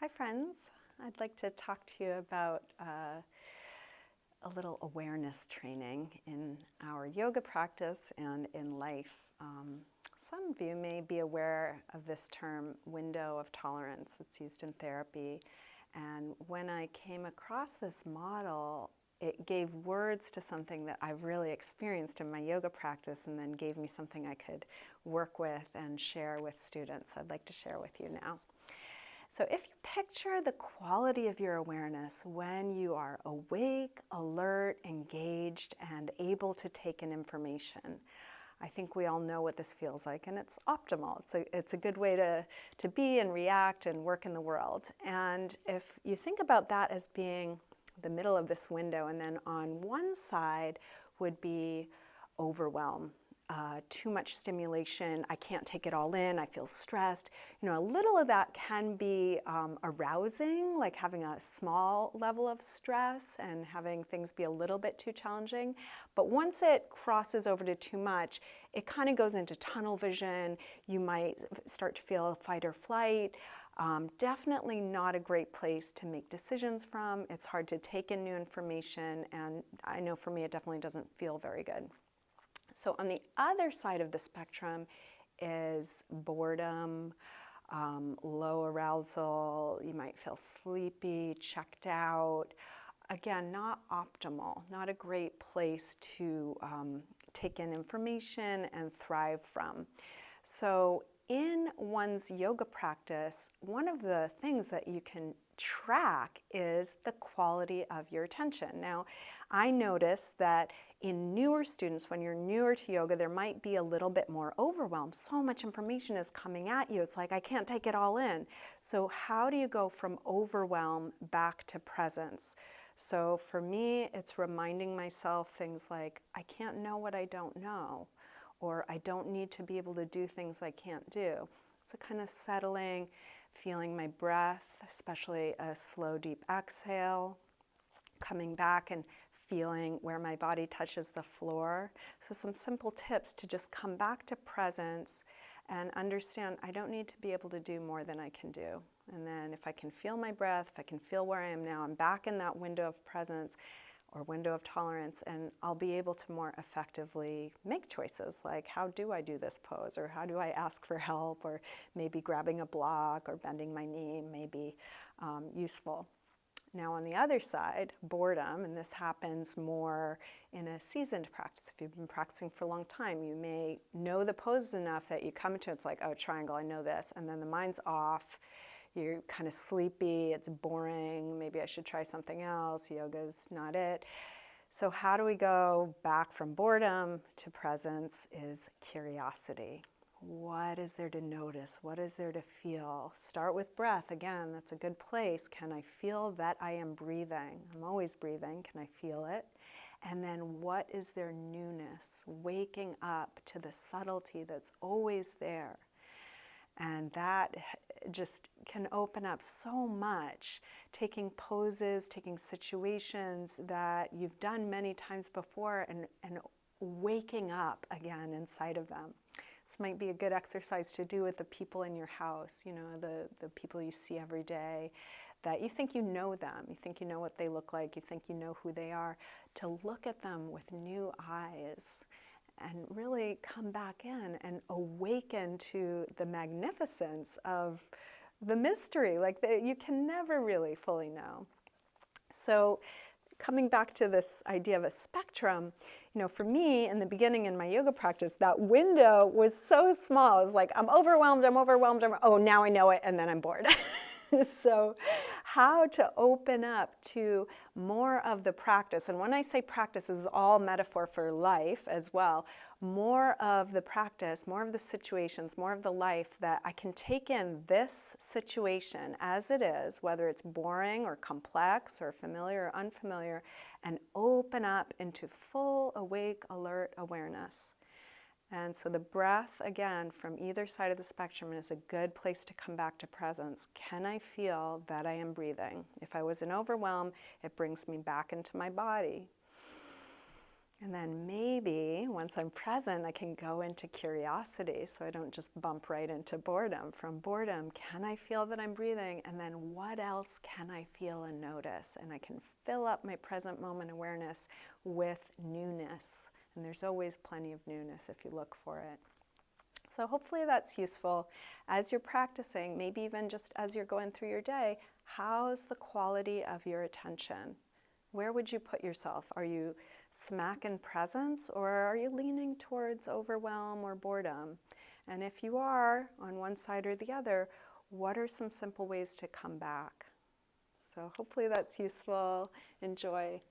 Hi friends, I'd like to talk to you about a little awareness training in our yoga practice and in life. Some of you may be aware of this term, window of tolerance. It's used in therapy. And when I came across this model, it gave words to something that I've really experienced in my yoga practice and then gave me something I could work with and share with students. I'd like to share with you now. So if you picture the quality of your awareness when you are awake, alert, engaged, and able to take in information, I think we all know what this feels like, and it's optimal. It's a good way to be and react and work in the world. And if you think about that as being the middle of this window, and then on one side would be overwhelm. Too much stimulation, I can't take it all in, I feel stressed. You know, a little of that can be arousing, like having a small level of stress and having things be a little bit too challenging. But once it crosses over to too much, it kind of goes into tunnel vision. You might start to feel fight or flight. Definitely not a great place to make decisions from. It's hard to take in new information, and I know for me it definitely doesn't feel very good. So on the other side of the spectrum is boredom, low arousal, you might feel sleepy, checked out. Again, not optimal, not a great place to take in information and thrive from. So in one's yoga practice, one of the things that you can track is the quality of your attention. Now, I notice that in newer students, when you're newer to yoga, there might be a little bit more overwhelm. So much information is coming at you. It's like, I can't take it all in. So how do you go from overwhelm back to presence? So for me, it's reminding myself things like, I can't know what I don't know, or I don't need to be able to do things I can't do. It's a kind of settling, feeling my breath, especially a slow, deep exhale, coming back and feeling where my body touches the floor. So some simple tips to just come back to presence and understand I don't need to be able to do more than I can do. And then if I can feel my breath, if I can feel where I am now, I'm back in that window of presence or window of tolerance, and I'll be able to more effectively make choices like, how do I do this pose, or how do I ask for help, or maybe grabbing a block or bending my knee may be useful. Now on the other side, boredom, and this happens more in a seasoned practice. If you've been practicing for a long time, you may know the poses enough that you come into it, it's like, oh, triangle, I know this, and then the mind's off. You're kind of sleepy, it's boring, maybe I should try something else, yoga's not it. So how do we go back from boredom to presence is curiosity. What is there to notice? What is there to feel? Start with breath. Again, that's a good place. Can I feel that I am breathing? I'm always breathing. Can I feel it? And then what is their newness? Waking up to the subtlety that's always there. And that just can open up so much, taking poses, taking situations that you've done many times before and waking up again inside of them. This might be a good exercise to do with the people in your house, you know, the people you see every day, that you think you know them, you think you know what they look like, you think you know who they are, to look at them with new eyes and really come back in and awaken to the magnificence of the mystery, like you can never really fully know. So coming back to this idea of a spectrum, you know, for me in the beginning in my yoga practice, that window was so small. It's like, I'm overwhelmed, oh, now I know it, and then I'm bored. So how to open up to more of the practice, and when I say practice, this is all metaphor for life as well, more of the practice, more of the situations, more of the life that I can take in this situation as it is, whether it's boring or complex or familiar or unfamiliar, and open up into full awake, alert awareness. And so the breath, again, from either side of the spectrum is a good place to come back to presence. Can I feel that I am breathing? If I was in overwhelm, it brings me back into my body. And then maybe once I'm present, I can go into curiosity so I don't just bump right into boredom. From boredom, can I feel that I'm breathing? And then what else can I feel and notice? And I can fill up my present moment awareness with newness. And there's always plenty of newness if you look for it. So hopefully that's useful as you're practicing, maybe even just as you're going through your day. How's the quality of your attention? Where would you put yourself? Are you smack in presence, or are you leaning towards overwhelm or boredom? And if you are on one side or the other, what are some simple ways to come back? So hopefully that's useful. Enjoy.